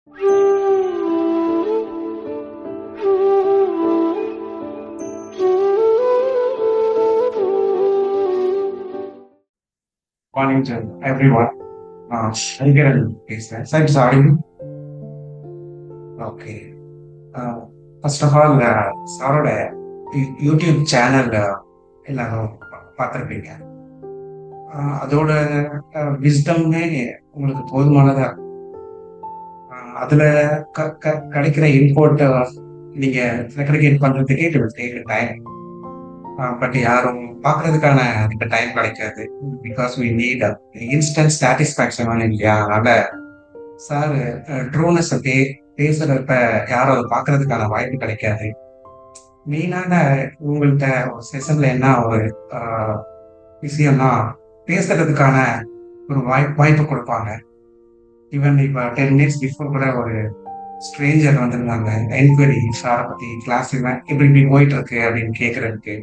Morning to everyone. Hariharan பேசுறேன். Sir, sorry. Okay. First of all சாரோட YouTube channel எல்லாரும் பார்த்துருப்பீங்க. அதோட விஸ்டம்னே உங்களுக்கு போதுமானதா இருக்கும். அதுல கிடைக்கிற இன்போர்ட் நீங்க செக்ரிகேட் பண்றதுக்கே it will take time. But யாரும் பார்க்கறதுக்கான டைம் கிடைக்காது. Because we need instant satisfaction இல்லையா? அதனால சார் ட்ரூனஸ் பேசுறப்ப யாரும் அதை பார்க்கறதுக்கான வாய்ப்பு கிடைக்காது. மெயினான உங்கள்கிட்ட ஒரு செஷன்ல என்ன ஒரு விஷயம்னா பேசுறதுக்கான ஒரு வாய்ப்பு கொடுப்பாங்க. ஈவன் இப்போ 10 minutes பிஃபோர் கூட ஒரு ஸ்ட்ரேஞ்சர் வந்திருந்தாங்க என்கொயரி சாரை பத்தி கிளாஸ் இப்படி போயிட்டு இருக்கு அப்படின்னு கேட்கறதுக்கு.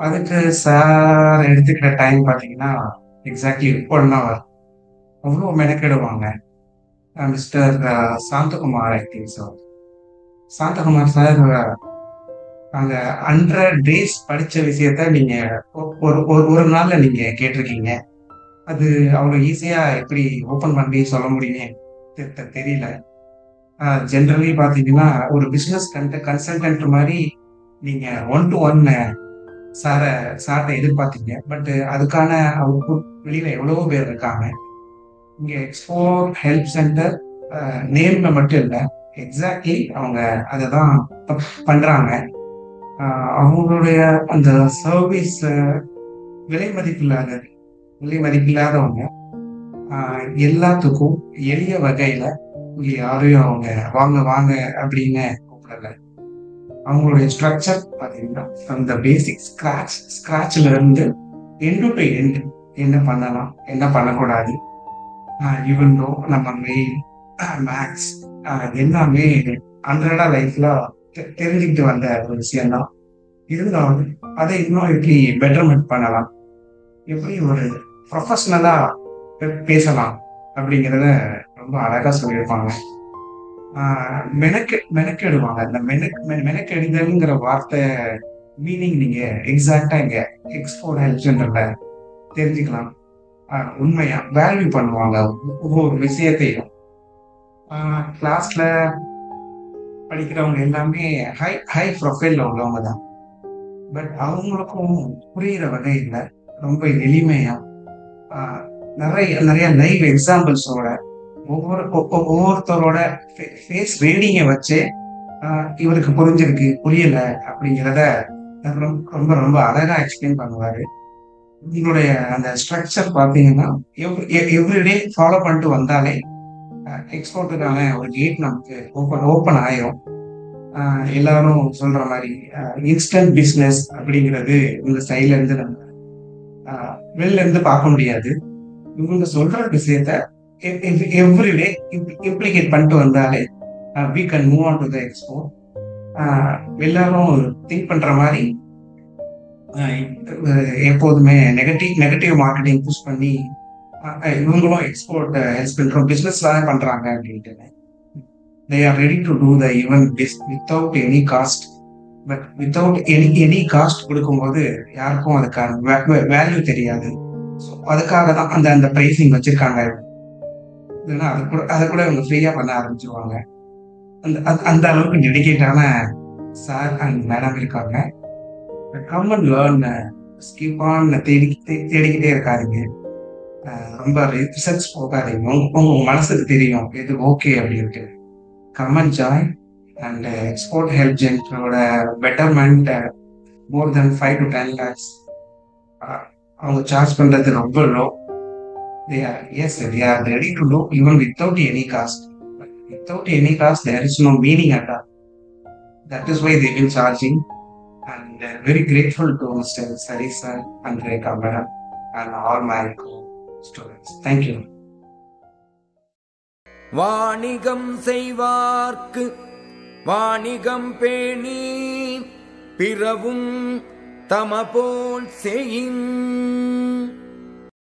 அதுக்கு சார் எடுத்துக்கிற டைம் பார்த்தீங்கன்னா எக்ஸாக்ட்லி 1 hour. அவ்வளோ மெனக்கெடுவாங்க. Mister Santhakumar acting sir. Santhakumar sir அங்க 100 days படிச்ச விஷயத்த நீங்க ஒரு நாள்ல நீங்க கேட்டிருக்கீங்க. அது அவ்வளோ ஈஸியா எப்படி ஓப்பன் பண்ணி சொல்ல முடியும்னு தெரியல. ஜென்ரலி பாத்தீங்கன்னா ஒரு பிசினஸ் கன்சல்டன்ட் மாதிரி நீங்க 1-to-1 சார்ட்ட எதிர்பார்த்தீங்க. பட் அதுக்கான அவுட்புட் வெளியில எவ்வளவோ பேர் இருக்காங்க. இங்க எக்ஸ்போர்ட் ஹெல்ப் சென்டர் நேம்ல மட்டும் இல்லை, எக்ஸாக்ட்லி அவங்க அதை தான் பண்றாங்க. அவங்களுடைய அந்த சர்வீஸ் விலை மதிப்பில்லாதவங்க எல்லாத்துக்கும் எளிய வகையில இங்க யாரையும் அவங்க வாங்க வாங்க அப்படின்னு கூப்பிடல. அவங்களுடைய ஸ்ட்ரக்சர் பார்த்தீங்கன்னா அந்த பேசிக் ஸ்கிராச்ல இருந்து எண்டு டு எண்டு என்ன பண்ணலாம் என்ன பண்ணக்கூடாது, ஈவன் தோ நம்ம மெயில் மேக்ஸ் எல்லாமே அன்றாட லைஃப்ல தெரிஞ்சுக்கிட்டு வந்த ஒரு விஷயம்தான். இருந்தாலும் அதை இன்னும் எப்படி பெட்டர்மெண்ட் பண்ணலாம், எப்படி ஒரு ப்ரொஃபஷனலா பேசலாம் அப்படிங்கிறத ரொம்ப அழகா சொல்லியிருப்பாங்க. மெனக்கெடுவாங்க. அந்த மெனக்கெடுதல்ங்கிற வார்த்தை மீனிங் நீங்க எக்ஸாக்டா இங்க எக்ஸ்போர்ட் ஹெல்ப் சென்டர்ல தெரிஞ்சுக்கலாம். உண்மையா வேல்யூ பண்ணுவாங்க ஒவ்வொரு விஷயத்தையும். கிளாஸ்ல படிக்கிறவங்க எல்லாமே ஹை ப்ரொஃபைல்ல உள்ளவங்க தான். பட் அவங்களுக்கும் புரியுற வகையில் ரொம்ப எளிமையா நிறைய லைவ் எக்ஸாம்பிள்ஸோட ஒவ்வொருத்தரோட ஃபேஸ் ரீடிங்கை வச்சு இவருக்கு புரிஞ்சிருக்கு புரியல அப்படிங்கிறத ரொம்ப ரொம்ப அழகா எக்ஸ்பிளைன் பண்ணுவாரு. உங்களுடைய அந்த ஸ்ட்ரக்சர் பார்த்தீங்கன்னா எவ்ரிடே ஃபாலோ பண்ணிட்டு வந்தாலே எக்ஸ்போர்ட்டுக்கான ஒரு கேட் நமக்கு ஓப்பன் ஆயிரும். எல்லாரும் சொல்ற மாதிரி இன்ஸ்டன்ட் பிஸ்னஸ் அப்படிங்கிறது இந்த சைட்ல இருந்து நம்ம வெளில இருந்து பார்க்க முடியாது. இவங்க சொல்ற விஷயத்த எவ்ரிடே இம்ப்ளிகேட் பண்ணிட்டு வந்தாலே we can move on to the export. எல்லாரும் திங்க் பண்ற மாதிரி எப்போதுமே நெகட்டிவ் மார்க்கெட்டிங் புஷ் பண்ணி இவங்களும் எக்ஸ்போர்ட் ஹெல்ப் பண்றோம் பிசினஸ் தான் பண்றாங்க அப்படின்ட்டு they are ready to do the even this without any cost. But without any cost கொடுக்கும்போது யாருக்கும் அதுக்கான வேல்யூ தெரியாது. ஸோ அதுக்காக தான் அந்த பிரைசிங் வச்சிருக்காங்க. இல்லைன்னா அதை கூட இவங்க ஃப்ரீயா பண்ண ஆரம்பிச்சிருவாங்க. அந்த அளவுக்கு டெடிகேட்டான சார் அண்ட் மேடம் இருக்காங்க. காமன் லேர்ன் ஸ்கிப் ஆன் தேடிக்கிட்டே இருக்காதீங்க. ரொம்ப ரிசர்ச் போகாதீங்க. உங்க மனசுக்கு தெரியும் எது ஓகே அப்படின்ட்டு. Come and join and export help centroட betterment more than 5 to 10 lakhs. அவங்க சார்ஜ் பண்றது ரொம்ப low. they are ready to do even without any cost. But without any cost there is no meaning at all. That is why they will charging. And very grateful to Mr. Sari sir and Rekha madam and all my students. Thank you. வாணிகம் செய்வார்க்கு வாணிகம் பேணி பிறவும் தமபோல் செய்யின்